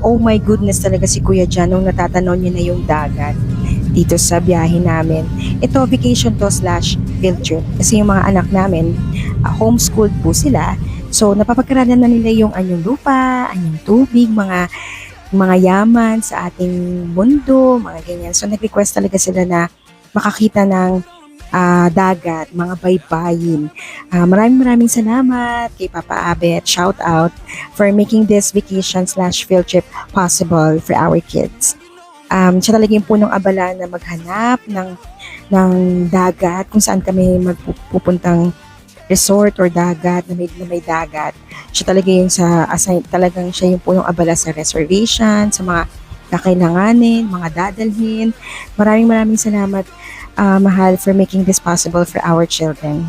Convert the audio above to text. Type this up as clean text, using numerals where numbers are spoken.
Oh my goodness talaga si Kuya Jan nung natatanaw niya na yung dagat dito sa biyahe namin. Ito, vacation to slash field trip. Kasi yung mga anak namin, homeschooled po sila. So, napapagkaranan na nila yung anyong lupa, anyong tubig, mga yaman sa ating mundo, mga ganyan. So, nag-request talaga sila na makakita ng dagat, mga baybayin. Maraming salamat kay Papa Abet. Shout out for making this vacation slash field trip possible for our kids. Siya talaga yung punong abala na maghanap ng dagat, kung saan kami magpupuntang resort or dagat na may dagat. Siya talaga yung talagang siya yung punong abala sa reservation, sa mga kakailanganin, mga dadalhin. Maraming salamat, mahal, for making this possible for our children.